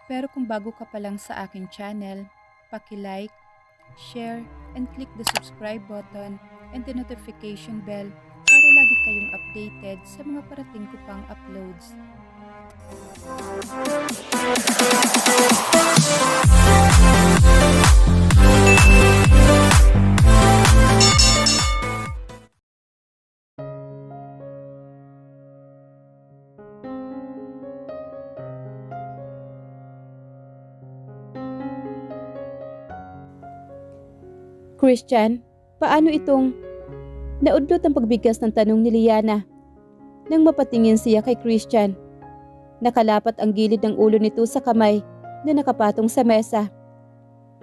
Pero kung bago ka pa lang sa aking channel, paki-like, share, and click the subscribe button and the notification bell para lagi kayong updated sa mga parating ko pang uploads. Christian, paano itong naudlot ang pagbigkas ng tanong ni Liana? Nang mapatingin siya kay Christian, nakalapat ang gilid ng ulo nito sa kamay na nakapatong sa mesa.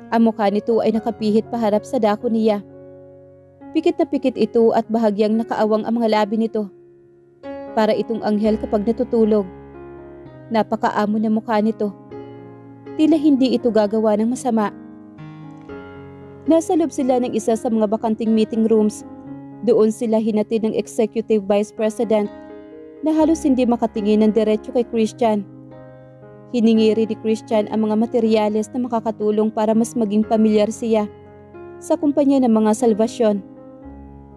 Ang mukha nito ay nakapihit paharap sa dako niya. Pikit na pikit ito at bahagyang nakaawang ang mga labi nito. Para itong anghel kapag natutulog. Napakaamo ng mukha nito. Tila hindi ito gagawa ng masama. Nasa loob sila ng isa sa mga bakanting meeting rooms. Doon sila hinatid ng Executive Vice President na halos hindi makatingin ng diretso kay Christian. Hiningi rin ni Christian ang mga materyales na makakatulong para mas maging pamilyar siya sa kumpanya ng mga salvasyon.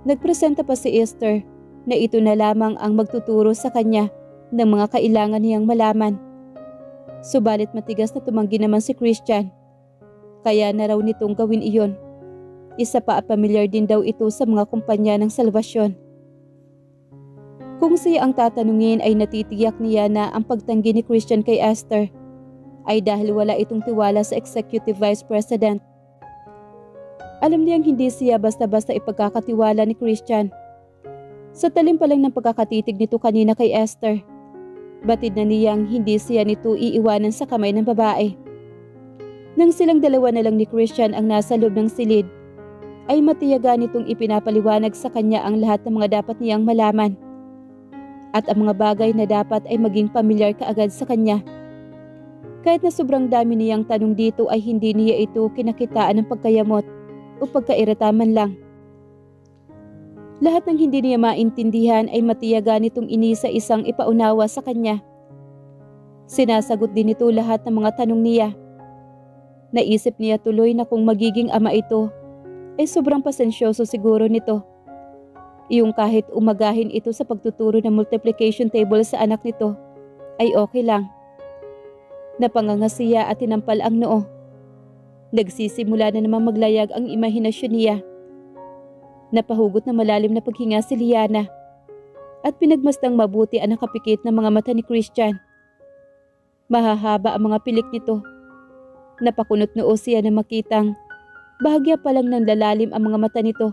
Nagpresenta pa si Esther na ito na lamang ang magtuturo sa kanya ng mga kailangan niyang malaman. Subalit matigas na tumanggi naman si Christian. Kaya na raw nitong gawin iyon. Isa pa at pamilyar din daw ito sa mga kumpanya ng salvasyon. Kung siya ang tatanungin ay natitiyak niya na ang pagtanggi ni Christian kay Esther ay dahil wala itong tiwala sa Executive Vice President. Alam niyang hindi siya basta-basta ipagkakatiwala ni Christian. Sa talim pa lang ng pagkakatitig nito kanina kay Esther, batid na niyang hindi siya nito iiwanan sa kamay ng babae. Nang silang dalawa na lang ni Christian ang nasa loob ng silid, ay matiyaga nitong ipinapaliwanag sa kanya ang lahat ng mga dapat niyang malaman. At ang mga bagay na dapat ay maging pamilyar kaagad sa kanya. Kahit na sobrang dami niyang tanong dito ay hindi niya ito kinakitaan ng pagkayamot o pagkairitaman lang. Lahat ng hindi niya maintindihan ay matiyaga nitong inisa-isang ipaunawa sa kanya. Sinasagot din ito lahat ng mga tanong niya. Naisip niya tuloy na kung magiging ama ito, ay sobrang pasensyoso siguro nito. Iyong kahit umagahin ito sa pagtuturo ng multiplication table sa anak nito, ay okay lang. Napanganga siya at tinampal ang noo. Nagsisimula na namang maglayag ang imahinasyon niya. Napahugot na malalim na paghinga si Liana at pinagmastang mabuti ang nakapikit na mga mata ni Christian. Mahahaba ang mga pilik nito. Napakunot noo siya na makitang bahagya pa lang ng lalalim ang mga mata nito.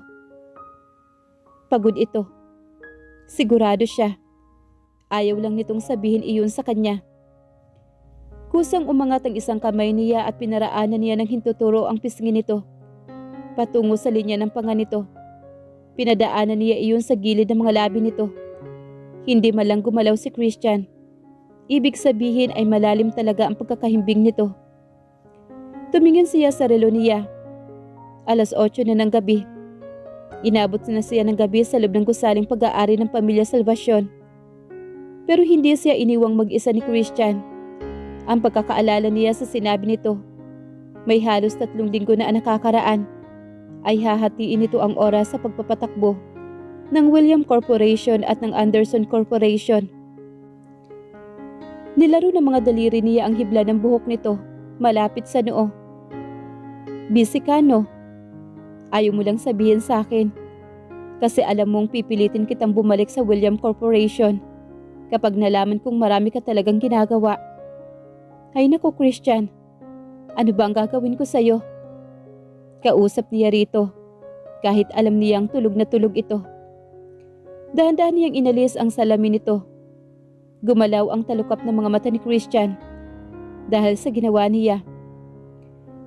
Pagod ito. Sigurado siya. Ayaw lang nitong sabihin iyon sa kanya. Kusang umangat ang isang kamay niya at pinaraanan niya ng hintuturo ang pisngi nito. Patungo sa linya ng panga nito. Pinadaanan niya iyon sa gilid ng mga labi nito. Hindi man lang gumalaw si Christian. Ibig sabihin ay malalim talaga ang pagkakahimbing nito. Tumingin siya sa relo niya. 8:00 na ng gabi. Inabot na siya ng gabi sa loob ng gusaling pag-aari ng pamilya Salvasyon. Pero hindi siya iniwang mag-isa ni Christian. Ang pagkakaalala niya sa sinabi nito, may halos 3 linggo na ang nakakaraan, ay hahatiin nito ang oras sa pagpapatakbo ng William Corporation at ng Anderson Corporation. Nilaro ng mga daliri niya ang hibla ng buhok nito, malapit sa noo. Busy ka, no? Ayaw mo lang sabihin sa akin. Kasi alam mong pipilitin kitang bumalik sa William Corporation kapag nalaman kong marami ka talagang ginagawa. Ay naku Christian, ano ba ang gagawin ko sa'yo? Kausap niya rito, kahit alam niyang tulog na tulog ito. Dahan-dahan niyang inalis ang salamin nito. Gumalaw ang talukap ng mga mata ni Christian dahil sa ginawa niya.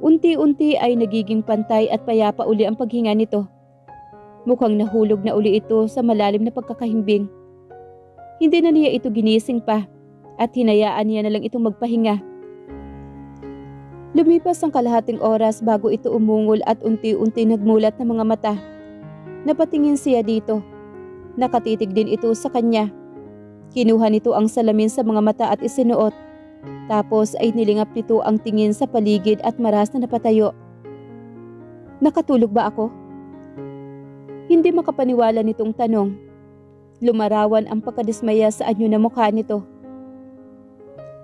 Unti-unti ay nagiging pantay at payapa uli ang paghinga nito. Mukhang nahulog na uli ito sa malalim na pagkakahimbing. Hindi na niya ito ginising pa at hinayaan niya na lang itong magpahinga. Lumipas ang kalahating oras bago ito umungol at unti-unti nagmulat ng mga mata. Napatingin siya dito. Nakatitig din ito sa kanya. Kinuha nito ang salamin sa mga mata at isinuot. Tapos ay nilingap nito ang tingin sa paligid at maras na napatayo. Nakatulog ba ako? Hindi makapaniwala nitong tanong. Lumarawan ang pagkadismaya sa anyo na mukha nito.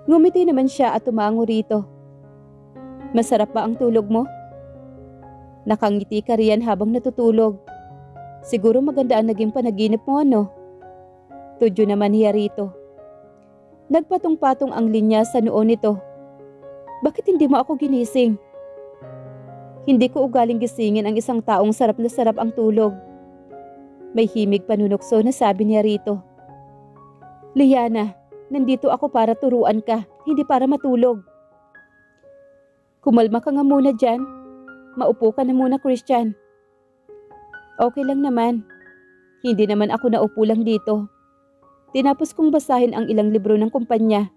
Ngumiti naman siya at tumango rito. Masarap ba ang tulog mo? Nakangiti ka riyan habang natutulog. Siguro maganda ang naging panaginip mo, ano? Tudyo naman niya rito. Nagpatong-patong ang linya sa noo nito. Bakit hindi mo ako ginising? Hindi ko ugaling gisingin ang isang taong sarap na sarap ang tulog. May himig panunokso na sabi niya rito. Liana, nandito ako para turuan ka, hindi para matulog. Kumalma ka nga muna dyan. Maupo ka na muna, Christian. Okay lang naman. Hindi naman ako naupo lang dito. Tinapos kong basahin ang ilang libro ng kumpanya.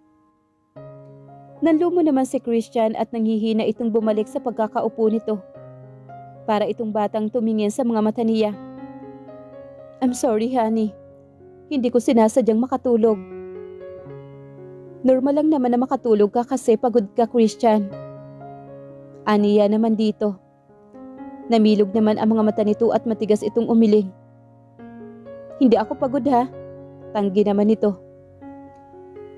Nanlumo naman si Christian at nanghihina itong bumalik sa pagkakaupo nito. Para itong batang tumingin sa mga mata niya. I'm sorry, honey. Hindi ko sinasadyang makatulog. Normal lang naman na makatulog ka kasi pagod ka, Christian. Aniya naman dito. Namilog naman ang mga mata nito at matigas itong umiling. Hindi ako pagod ha. Tanggi naman ito.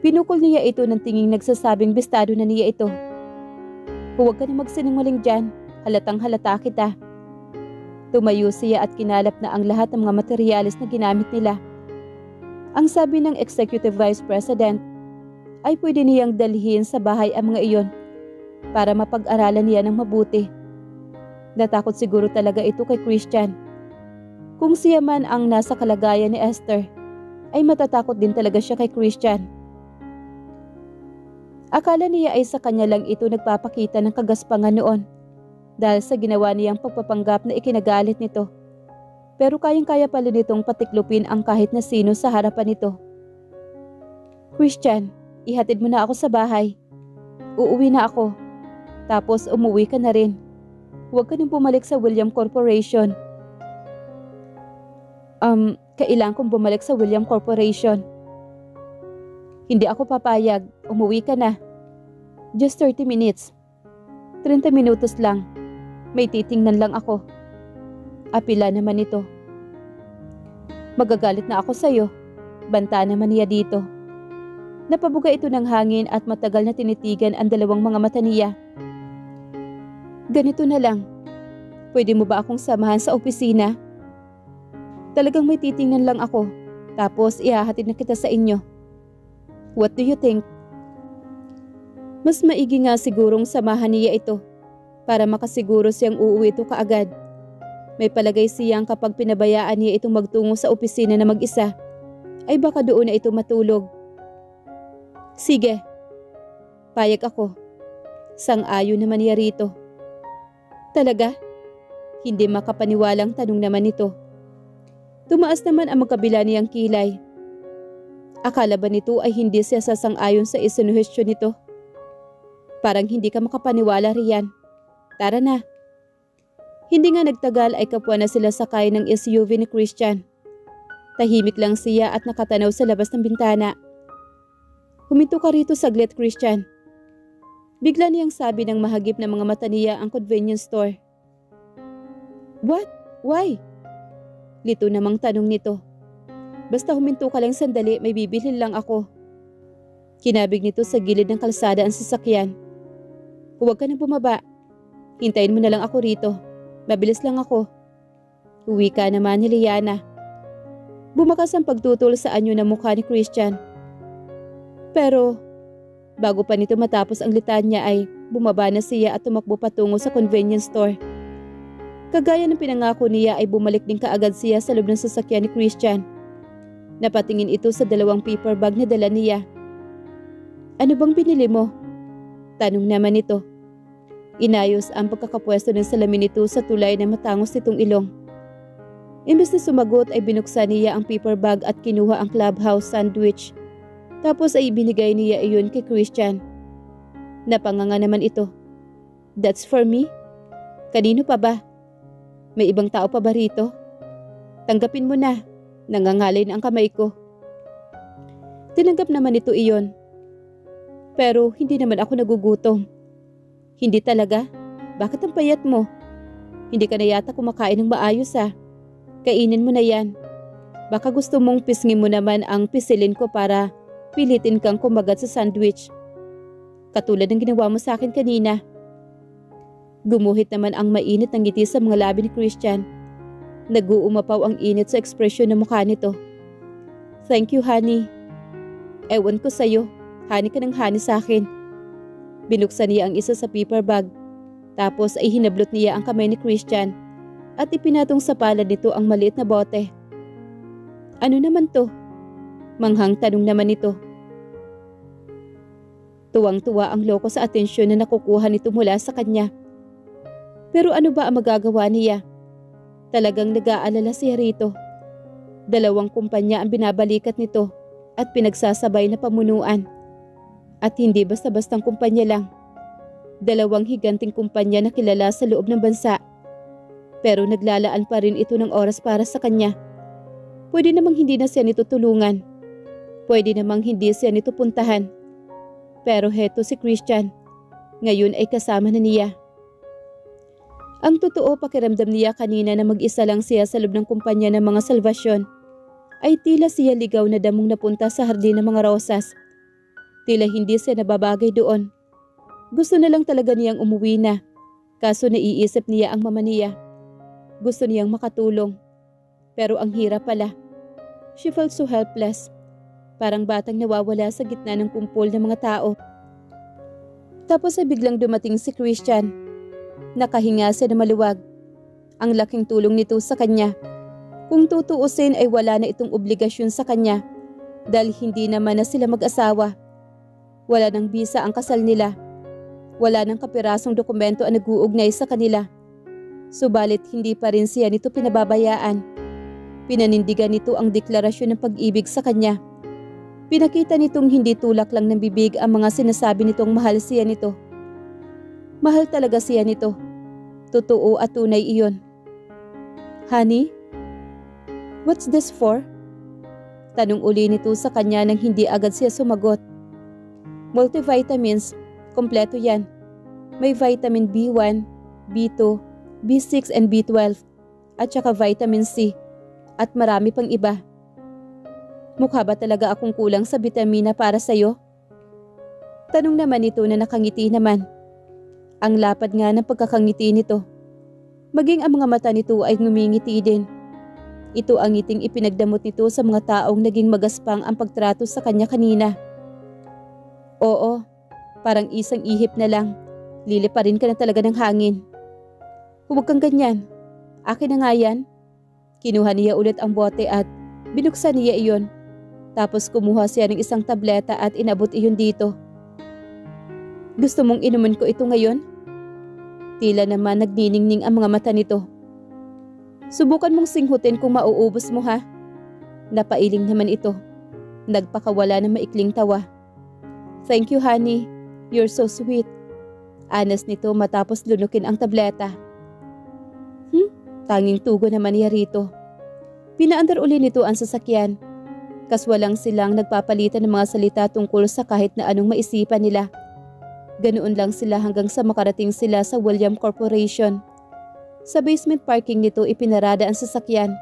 Pinukol niya ito ng tinging nagsasabing bistado na niya ito. Huwag ka na magsinungaling dyan. Halatang halata kita. Tumayo siya at kinalap na ang lahat ng mga materyales na ginamit nila. Ang sabi ng Executive Vice President ay pwede niyang dalhin sa bahay ang mga iyon para mapag-aralan niya ng mabuti. Natakot siguro talaga ito kay Christian. Kung siya man ang nasa kalagayan ni Esther, ay matatakot din talaga siya kay Christian. Akala niya ay sa kanya lang ito nagpapakita ng kagaspangan noon dahil sa ginawa niyang pagpapanggap na ikinagalit nito. Pero kayang-kaya pala nitong patiklupin ang kahit na sino sa harapan nito. Christian, ihatid mo na ako sa bahay. Uuwi na ako. Tapos umuwi ka na rin. Huwag ka nang bumalik sa William Corporation. Kailangan kong bumalik sa William Corporation. Hindi ako papayag. Umuwi ka na. Just 30 minutes. 30 minutos lang. May titingnan lang ako. Apila naman ito. Magagalit na ako sa'yo. Banta naman niya dito. Napabuga ito ng hangin at matagal na tinitigan ang dalawang mga mata niya. Ganito na lang. Pwede mo ba akong samahan sa opisina? Talagang may titingnan lang ako. Tapos ihahatid na kita sa inyo. What do you think? Mas maigi nga sigurong samahan niya ito para makasiguro siyang uuwi ito kaagad. May palagay siyang kapag pinabayaan niya itong magtungo sa opisina na mag-isa, ay baka doon na ito matulog. Sige. Payag ako. Sang-ayon naman niya rito. Talaga? Hindi makapaniwalang tanong naman ito. Tumaas naman ang magkabila niyang kilay. Akala ba nito ay hindi siya sasang-ayon sa isinuhestyon nito? Parang hindi ka makapaniwala riyan. Tara na. Hindi nga nagtagal ay kapwa na sila sakay ng SUV ni Christian. Tahimik lang siya at nakatanaw sa labas ng bintana. Huminto ka rito saglit, Christian. Bigla niyang sabi ng mahagip na mga mata niya ang convenience store. What? Why? Lito namang tanong nito. Basta huminto ka lang sandali, may bibilhin lang ako. Kinabig nito sa gilid ng kalsada ang sasakyan. Huwag ka na bumaba. Hintayin mo na lang ako rito. Mabilis lang ako. Uwi ka naman ni Liana. Bumakas ang pagtutol sa anyo na mukha ni Christian. Pero bago pa nito matapos ang litanya ay bumaba na siya at tumakbo patungo sa convenience store. Kagaya ng pinangako niya ay bumalik din kaagad siya sa loob ng sasakyan ni Christian. Napatingin ito sa dalawang paper bag na dala niya. Ano bang binili mo? Tanong naman ito. Inayos ang pagkakapwesto ng salamin nito sa tulay na matangos nitong ilong. Imbes na sumagot ay binuksan niya ang paper bag at kinuha ang Clubhouse sandwich. Tapos ay ibinigay niya iyon kay Christian. Napanganga naman ito. That's for me? Kanino pa ba? May ibang tao pa ba rito? Tanggapin mo na. Nangangalay na ang kamay ko. Tinanggap naman ito iyon. Pero hindi naman ako nagugutom. Hindi talaga? Bakit ang payat mo? Hindi ka na yata kumakain ng maayos Kainin mo na yan. Baka gusto mong pisngin mo naman ang pisilin ko para pilitin kang kumagat sa sandwich. Katulad ng ginawa mo sa akin kanina. Gumuhit naman ang mainit ng ngiti sa mga labi ni Christian. Nag-uumapaw ang init sa ekspresyon ng mukha nito. Thank you, honey. Ewan ko sa'yo. Honey ka ng honey sa akin. Binuksan niya ang isa sa paper bag. Tapos ay hinablot niya ang kamay ni Christian at ipinatong sa palad nito ang maliit na bote. Ano naman to? Manghang tanong naman nito. Tuwang-tuwa ang loko sa atensyon na nakukuha nito mula sa kanya. Pero ano ba ang magagawa niya? Talagang nag-aalala siya rito. 2 kumpanya ang binabalikat nito at pinagsasabay na pamunuan. At hindi basta-bastang kumpanya lang. 2 higanting kumpanya na kilala sa loob ng bansa. Pero naglalaan pa rin ito ng oras para sa kanya. Pwede namang hindi na siya nito tulungan. Pwede namang hindi siya nito puntahan. Pero heto si Christian. Ngayon ay kasama na niya. Ang totoo pakiramdam niya kanina na mag-isa lang siya sa loob ng kumpanya ng mga salvasyon ay tila siya ligaw na damong napunta sa hardin ng mga rosas. Tila hindi siya nababagay doon. Gusto na lang talaga niyang umuwi na. Kaso naiisip niya ang mama niya. Gusto niyang makatulong. Pero ang hirap pala. She felt so helpless. Parang batang nawawala sa gitna ng kumpol ng mga tao. Tapos ay biglang dumating si Christian. Nakahinga siya na maluwag. Ang laking tulong nito sa kanya. Kung tutuusin ay wala na itong obligasyon sa kanya dahil hindi naman na sila mag-asawa. Wala ng bisa ang kasal nila. Wala ng kapirasong dokumento ang nag-uugnay sa kanila. Subalit hindi pa rin siya nito pinababayaan. Pinanindigan nito ang deklarasyon ng pag-ibig sa kanya. Pinakita nitong hindi tulak lang ng bibig ang mga sinasabi nitong mahal siya nito. Mahal talaga siya nito. Totoo at tunay iyon. Honey? What's this for? Tanong uli nito sa kanya nang hindi agad siya sumagot. Multivitamins. Kompleto yan. May vitamin B1, B2, B6 and B12 at saka vitamin C at marami pang iba. Mukha ba talaga akong kulang sa bitamina para sa'yo? Tanong naman nito na nakangiti naman. Ang lapad nga ng pagkakangiti nito. Maging ang mga mata nito ay ngumingiti din. Ito ang ngiting ipinagdamot nito sa mga taong naging magaspang ang pagtrato sa kanya kanina. Oo, parang isang ihip na lang. Liliparin ka na talaga ng hangin. Huwag kang ganyan. Akin na nga yan. Kinuha niya ulit ang bote at binuksan niya iyon. Tapos kumuha siya ng isang tableta at inabot iyon dito. Gusto mong inumin ko ito ngayon? Tila naman nagniningning ang mga mata nito. Subukan mong singhutin kung mauubos mo ha. Napailing naman ito. Nagpakawala ng maikling tawa. Thank you honey, you're so sweet. Anas nito matapos lunukin ang tableta. Tanging tugo naman niya rito. Pinaandar uli nito ang sasakyan. Kaswalang silang nagpapalitan ng mga salita tungkol sa kahit na anong maisipan nila. Ganoon lang sila hanggang sa makarating sila sa William Corporation. Sa basement parking nito ipinarada ang sasakyan.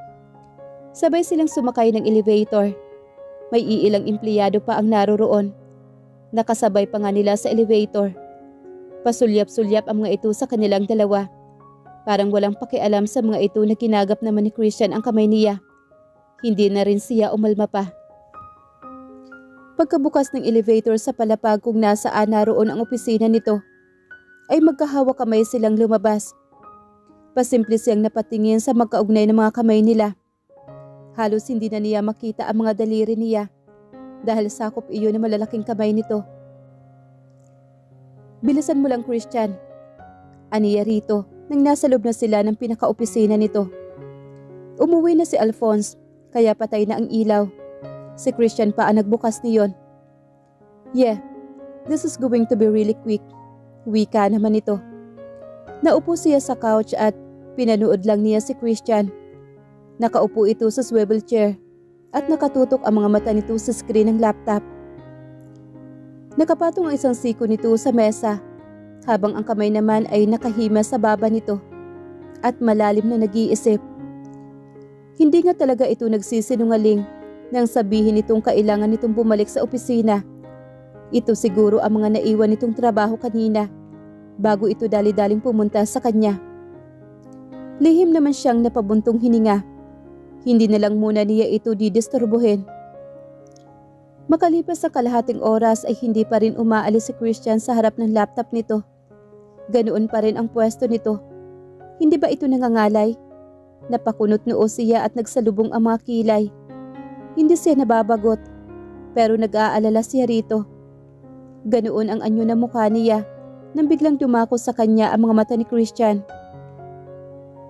Sabay silang sumakay ng elevator. May iilang empleyado pa ang naroroon. Nakasabay pa nga nila sa elevator. Pasulyap-sulyap ang mga ito sa kanilang dalawa. Parang walang pakialam sa mga ito na kinagap naman ni Christian ang kamay niya. Hindi na rin siya umalma pa. Pagkabukas ng elevator sa palapag kung nasaan naroon ang opisina nito, ay magkahawak kamay silang lumabas. Pasimple siyang napatingin sa magkaugnay ng mga kamay nila. Halos hindi na niya makita ang mga daliri niya dahil sakop iyon ng malalaking kamay nito. Bilisan mo lang Christian. Aniya rito nang nasa loob na sila ng pinaka-opisina nito. Umuwi na si Alphonse kaya patay na ang ilaw. Si Christian pa ang nagbukas niyon. Yeah, this is going to be really quick. Wika naman ito. Naupo siya sa couch at pinanood lang niya si Christian. Nakaupo ito sa swivel chair at nakatutok ang mga mata nito sa screen ng laptop. Nakapatong ang isang siko nito sa mesa, habang ang kamay naman ay nakahima sa baba nito at malalim na nag-iisip. Hindi nga talaga ito nagsisinungaling nang sabihin nitong kailangan nitong bumalik sa opisina. Ito siguro ang mga naiwan nitong trabaho kanina bago ito dali-daling pumunta sa kanya. Lihim naman siyang napabuntong hininga. Hindi na lang muna niya ito didisturbuhin. Makalipas sa kalahating oras ay hindi pa rin umaalis si Christian sa harap ng laptop nito. Ganoon pa rin ang pwesto nito. Hindi ba ito nangangalay? Napakunot noo siya at nagsalubong ang mga kilay. Hindi siya nababagot, pero nag-aalala siya rito. Ganoon ang anyo na mukha niya nang biglang dumako sa kanya ang mga mata ni Christian.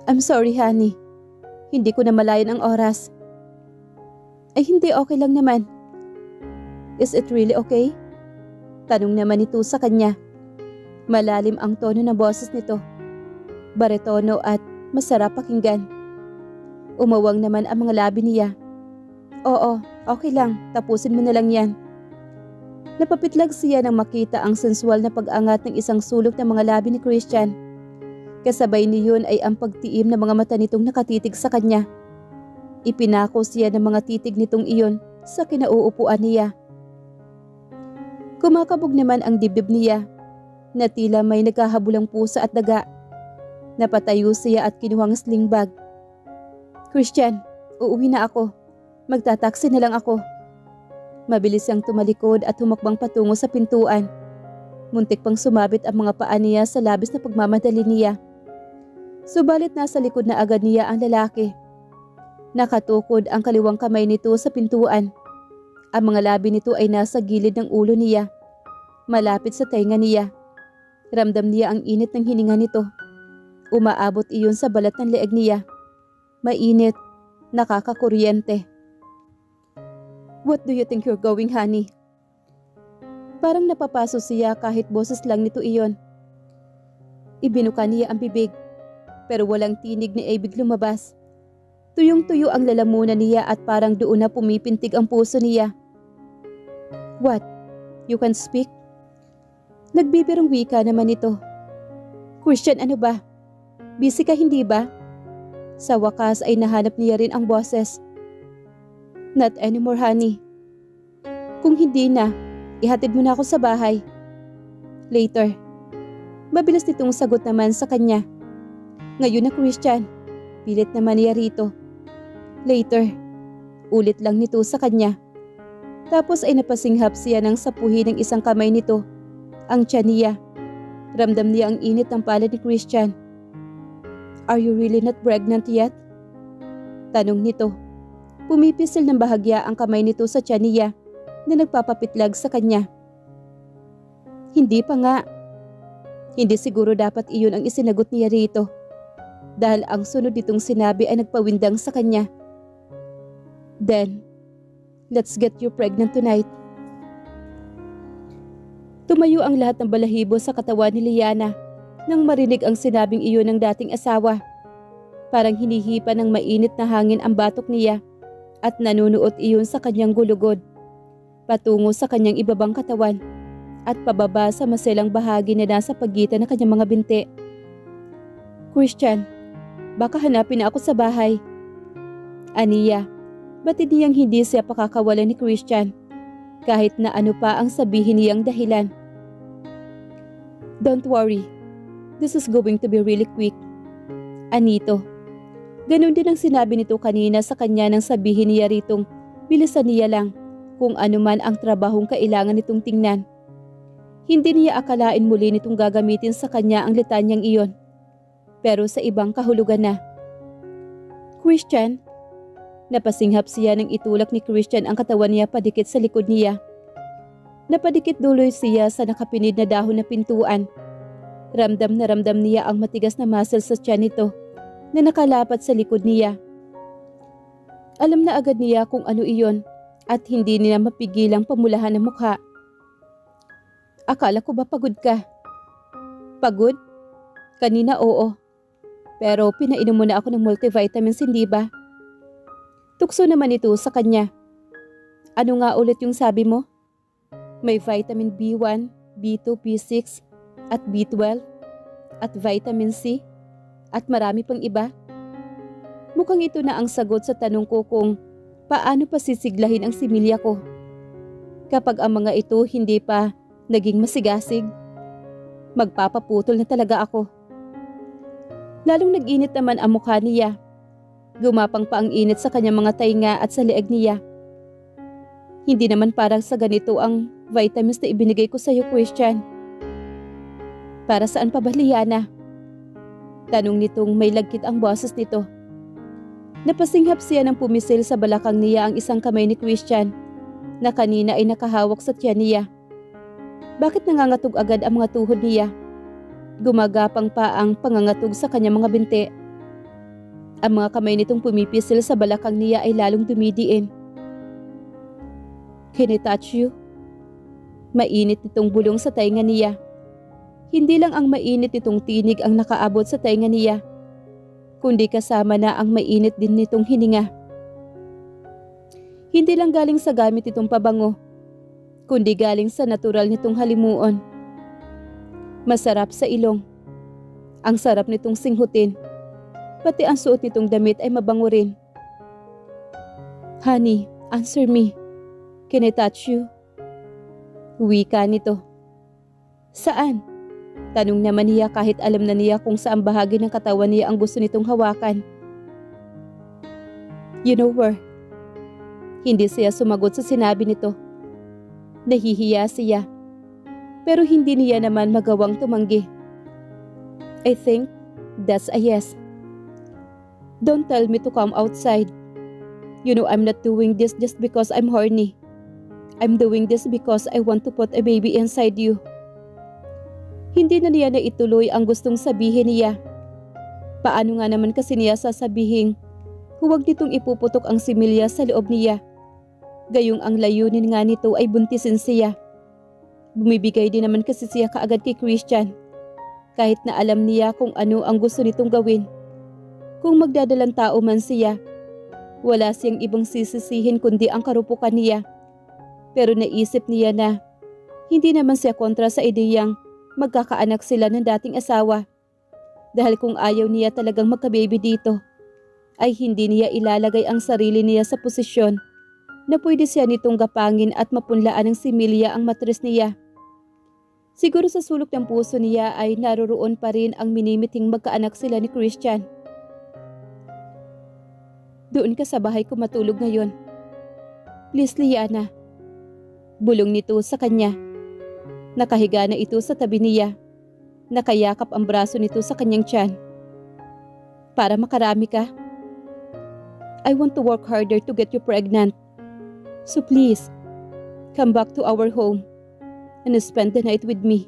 I'm sorry, honey. Hindi ko namalayan ang oras. Ay hindi, okay lang naman. Is it really okay? Tanong naman ito sa kanya. Malalim ang tono ng boses nito. Baretono at masarap pakinggan. Umawang naman ang mga labi niya. Oo, okay lang. Tapusin mo na lang yan. Napapitlag siya nang makita ang sensual na pag-angat ng isang sulok ng mga labi ni Christian. Kasabay niyon ay ang pagtiim ng mga mata nitong nakatitig sa kanya. Ipinako siya ng mga titig nitong iyon sa kinauupuan niya. Kumakabog naman ang dibdib niya na tila may nagkahabulang pusa at daga. Napatayo siya at kinuhang sling bag. Christian, uuwi na ako. Magtataksi na lang ako. Mabilis siyang tumalikod at humakbang patungo sa pintuan. Muntik pang sumabit ang mga paa niya sa labis na pagmamadali niya. Subalit nasa likod na agad niya ang lalaki. Nakatukod ang kaliwang kamay nito sa pintuan. Ang mga labi nito ay nasa gilid ng ulo niya, malapit sa tenga niya. Ramdam niya ang init ng hininga nito. Umaabot iyon sa balat ng leeg niya. Mainit, nakakakuryente. What do you think you're going, honey? Parang napapaso siya kahit boses lang nito iyon. Ibinuka niya ang bibig, pero walang tinig na ibig lumabas. Tuyong-tuyo ang lalamunan niya at parang doon na pumipintig ang puso niya. What? You can speak? Nagbibirong wika naman ito. Christian, ano ba? Busy ka, hindi ba? Sa wakas ay nahanap niya rin ang boses. Not anymore, honey. Kung hindi na, ihatid mo na ako sa bahay. Later. Mabilis nitong sagot naman sa kanya. Ngayon na, Christian. Pilit naman niya rito. Later. Ulit lang nito sa kanya. Tapos ay napasinghap siya ng sapuhi ng isang kamay nito. Ang tiyan niya. Ramdam niya ang init ng palad ni Christian. Are you really not pregnant yet? Tanong nito. Pumipisil ng bahagya ang kamay nito sa tiyan niya na nagpapapitlag sa kanya. Hindi pa nga. Hindi siguro dapat iyon ang isinagot niya rito. Dahil ang sunod nitong sinabi ay nagpawindang sa kanya. Then, let's get you pregnant tonight. Tumayo ang lahat ng balahibo sa katawan ni Liana nang marinig ang sinabing iyon ng dating asawa. Parang hinihipa ng mainit na hangin ang batok niya at nanunuot iyon sa kanyang gulugod, patungo sa kanyang ibabang katawan at pababa sa maselang bahagi na nasa pagitan ng kanyang mga binti. Christian, baka hanapin na ako sa bahay. Aniya, batid niyang hindi siya pakakawalan ni Christian kahit na ano pa ang sabihin niyang dahilan. Don't worry, this is going to be really quick. Anito. Ganun din ang sinabi nito kanina sa kanya nang sabihin niya ritong bilisan niya lang kung ano man ang trabahong kailangan nitong tingnan. Hindi niya akalain muli nitong gagamitin sa kanya ang litanyang iyon. Pero sa ibang kahulugan na. Christian, napasinghap siya nang itulak ni Christian ang katawan niya padikit sa likod niya. Napadikit duloy siya sa nakapinid na dahon na pintuan. Ramdam na ramdam niya ang matigas na muscle sa tiyan nito na nakalapat sa likod niya. Alam na agad niya kung ano iyon at hindi niya mapigilang pamulahan ng mukha. Akala ko ba pagod ka? Pagod? Kanina oo. Pero pinainom mo na ako ng multivitamins, hindi ba? Tukso naman ito sa kanya. Ano nga ulit yung sabi mo? May vitamin B1, B2, B6, at B12, at vitamin C, at marami pang iba. Mukhang ito na ang sagot sa tanong ko kung paano pa sisiglahin ang similya ko. Kapag ang mga ito hindi pa naging masigasig, magpapaputol na talaga ako. Lalong nag-init naman ang mukha niya. Gumapang pa ang init sa kanyang mga tainga at sa leeg niya. Hindi naman parang sa ganito ang vitamins na ibinigay ko sa iyo, Christian. Para saan pa ba, Liana? Tanong nitong may lagkit ang boses nito. Napasinghap siya ng pumisil sa balakang niya ang isang kamay ni Christian na kanina ay nakahawak sa tiyan niya. Bakit nangangatog agad ang mga tuhod niya? Gumagapang pa ang pangangatog sa kanyang mga binti. Ang mga kamay nitong pumipisil sa balakang niya ay lalong dumidiin. Can I touch you? Mainit nitong bulong sa tainga niya. Hindi lang ang mainit nitong tinig ang nakaabot sa tainga niya, kundi kasama na ang mainit din nitong hininga. Hindi lang galing sa gamit nitong pabango, kundi galing sa natural nitong halimuon. Masarap sa ilong. Ang sarap nitong singhutin. Pati ang suot nitong damit ay mabango rin. Honey, answer me. Can I touch you? Wika nito. Saan? Tanong naman niya kahit alam na niya kung saan bahagi ng katawan niya ang gusto nitong hawakan. You know where? Hindi siya sumagot sa sinabi nito. Nahihiya siya. Pero hindi niya naman magawang tumanggi. I think that's a yes. Don't tell me to come outside. You know I'm not doing this just because I'm horny. I'm doing this because I want to put a baby inside you. Hindi na niya naituloy ang gustong sabihin niya. Paano nga naman kasi niya sasabihin, huwag nitong ipuputok ang similya sa loob niya. Gayong ang layunin nga nito ay buntisin siya. Bumibigay din naman kasi siya kaagad kay Christian. Kahit na alam niya kung ano ang gusto nitong gawin. Kung magdadalang tao man siya, wala siyang ibang sisisihin kundi ang karupukan niya. Pero naisip niya na hindi naman siya kontra sa ideyang magkakaanak sila ng dating asawa. Dahil kung ayaw niya talagang magka-baby dito, ay hindi niya ilalagay ang sarili niya sa posisyon na pwede siya nitong gapangin at mapunlaan ng similya ang matres niya. Siguro sa sulok ng puso niya ay naroroon pa rin ang minimiting magkaanak sila ni Christian. Doon ka sa bahay ko matulog ngayon. Please, Liana. Bulong nito sa kanya. Nakahiga na ito sa tabi niya. Nakayakap ang braso nito sa kanyang tiyan. Para makarami ka. I want to work harder to get you pregnant. So please, come back to our home and spend the night with me.